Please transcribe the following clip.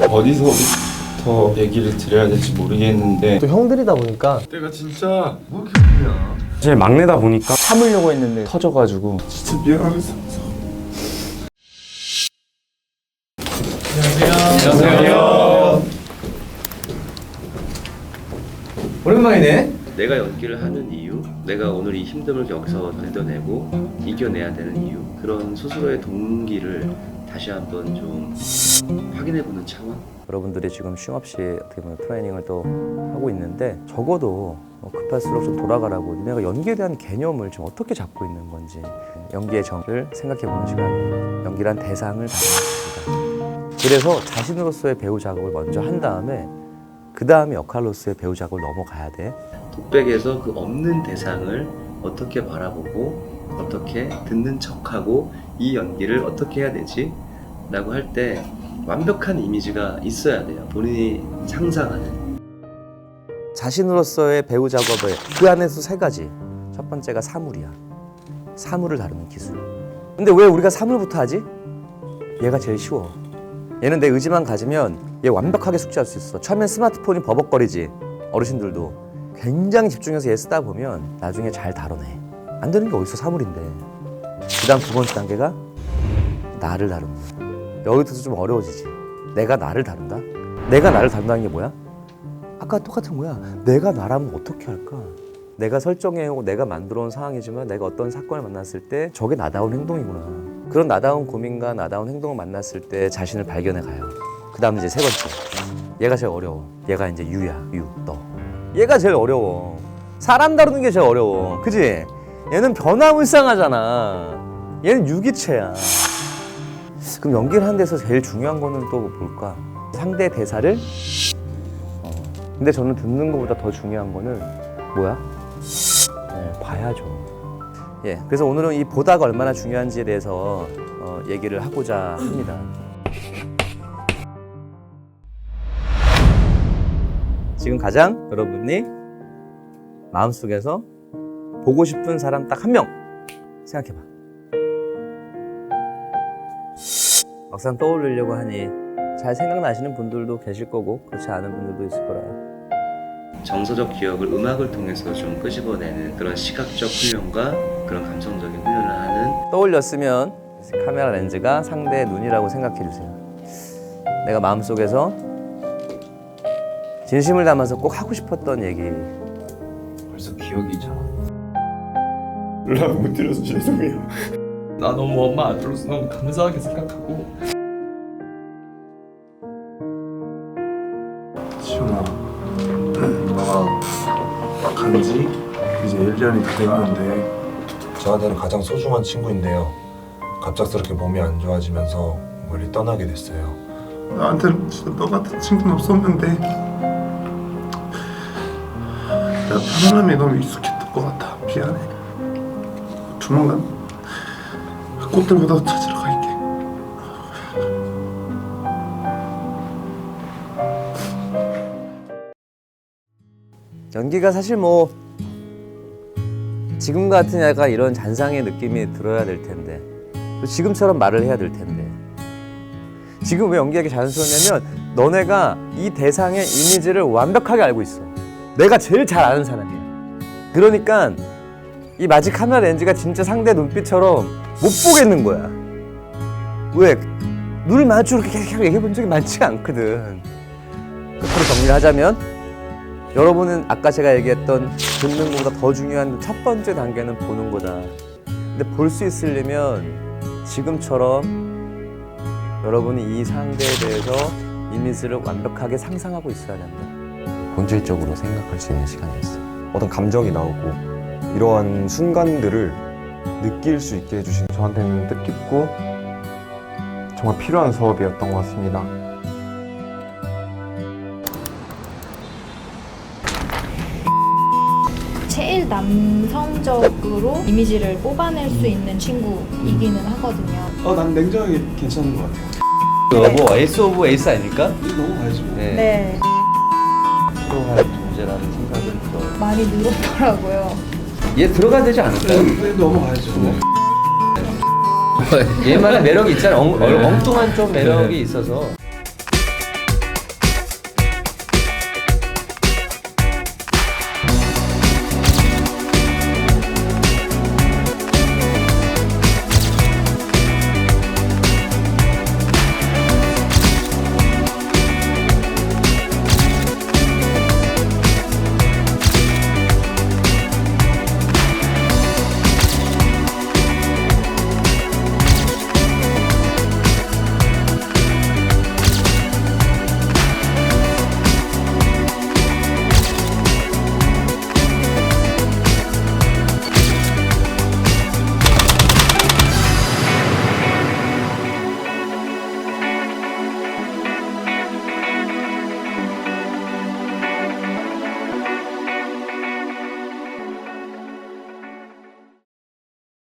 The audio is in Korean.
어디서부터 얘기를 드려야 될지 모르겠는데 또 형들이다 보니까 내가 진짜 뭐 이렇게 뭐야 제 막내다 보니까 참으려고 했는데 터져가지고 진짜 미안하면서 안녕하세요. 오랜만이네. 내가 연기를 하는 이유, 내가 오늘 이 힘듦을 여기서 걷어내고 이겨내야 되는 이유, 그런 스스로의 동기를 다시 한번 좀 확인해보는 차원? 여러분들이 지금 쉼없이 어떻게 보면 트레이닝을 또 하고 있는데 적어도 급할수록 좀 돌아가라고 내가 연기에 대한 개념을 지금 어떻게 잡고 있는 건지 연기의 정을 생각해보는 시간이에요. 연기란 대상을 다루는 것입니다. 그래서 자신으로서의 배우 작업을 먼저 한 다음에 그 다음에 역할로서의 배우 작업을 넘어가야 돼. 독백에서 그 없는 대상을 어떻게 바라보고 어떻게 듣는 척하고 이 연기를 어떻게 해야 되지? 라고 할 때 완벽한 이미지가 있어야 돼요. 본인이 상상하는. 자신으로서의 배우 작업을 그 안에서 세 가지. 첫 번째가 사물이야. 사물을 다루는 기술. 근데 왜 우리가 사물부터 하지? 얘가 제일 쉬워. 얘는 내 의지만 가지면 얘 완벽하게 숙지할 수 있어. 처음엔 스마트폰이 버벅거리지. 어르신들도 굉장히 집중해서 얘 쓰다 보면 나중에 잘 다뤄내. 안 되는 게 어딨어, 사물인데. 그 다음 두 번째 단계가 나를 다루는 거야. 여기부터 좀 어려워지지. 내가 나를 다룬다? 내가 나를 다룬다는 게 뭐야? 아까 똑같은 거야. 내가 나라면 어떻게 할까? 내가 설정해오고 내가 만들어온 상황이지만 내가 어떤 사건을 만났을 때 저게 나다운 행동이구나. 그런 나다운 고민과 나다운 행동을 만났을 때 자신을 발견해 가요. 그 다음 이제 세 번째. 얘가 제일 어려워. 얘가 이제 유야, 너. 얘가 제일 어려워. 사람 다루는 게 제일 어려워. 그지? 얘는 변화무쌍하잖아. 얘는 유기체야. 그럼 연기를 하는 데서 제일 중요한 거는 또 뭘까? 상대 대사를 근데 저는 듣는 것보다 더 중요한 거는 뭐야? 네, 봐야죠. 예, 그래서 오늘은 이 보다가 얼마나 중요한지에 대해서 얘기를 하고자 합니다. 지금 가장 여러분이 마음속에서 보고 싶은 사람 딱 한 명 생각해봐. 막상 떠올리려고 하니 잘 생각나시는 분들도 계실 거고 그렇지 않은 분들도 있을 거라. 정서적 기억을 음악을 통해서 좀 끄집어내는 그런 시각적 훈련과 그런 감성적인 훈련을 하는. 떠올렸으면 카메라 렌즈가 상대의 눈이라고 생각해 주세요. 내가 마음속에서 진심을 담아서 꼭 하고 싶었던 얘기. 벌써 기억이 잘 연락 못 드려서 죄송해요. 나 너무 엄마 아들로서 너무 감사하게 생각하고. 시훈아, 너가 간지 이제 1년이 다 돼가는데 저한테는 가장 소중한 친구인데요. 갑작스럽게 몸이 안 좋아지면서 멀리 떠나게 됐어요. 나한테는 진짜 너 같은 친구는 없었는데 내가 편안함이 너무 익숙했던 것 같아. 미안해. 조만간 꽃들보다 찾으러 갈게. 연기가 사실 뭐 지금 같은 약간 이런 잔상의 느낌이 들어야 될 텐데 지금처럼 말을 해야 될 텐데 지금 왜 연기하기 자연스럽냐면 너네가 이 대상의 이미지를 완벽하게 알고 있어. 내가 제일 잘 아는 사람이야. 그러니까 이 마지 카메라 렌즈가 진짜 상대 눈빛처럼 못 보겠는 거야. 왜? 눈을 마주치고 이렇게 계속 얘기해 본 적이 많지 않거든. 끝으로 정리를 하자면 여러분은 아까 제가 얘기했던 듣는 것보다 더 중요한 첫 번째 단계는 보는 거다. 근데 볼 수 있으려면 지금처럼 여러분이 이 상대에 대해서 이미지를 완벽하게 상상하고 있어야 된다. 본질적으로 생각할 수 있는 시간이었어요. 어떤 감정이 나오고 이러한 순간들을 느낄 수 있게 해주신 저한테는 뜻깊고 정말 필요한 수업이었던 것 같습니다. 제일 남성적으로 이미지를 뽑아낼 수 있는 친구이기는 하거든요. 난 냉정하게 괜찮은 것 같아요. 뭐 에이스 오브 에이스 아닙니까? 너무 가야죠. 네. 필요할 존재라는 생각은 들어요. 많이 늘었더라고요. 얘 들어가야 되지 않을까요? 네, 넘어가야죠. 얘만의 매력이 있잖아. 엉뚱한 좀 매력이 있어서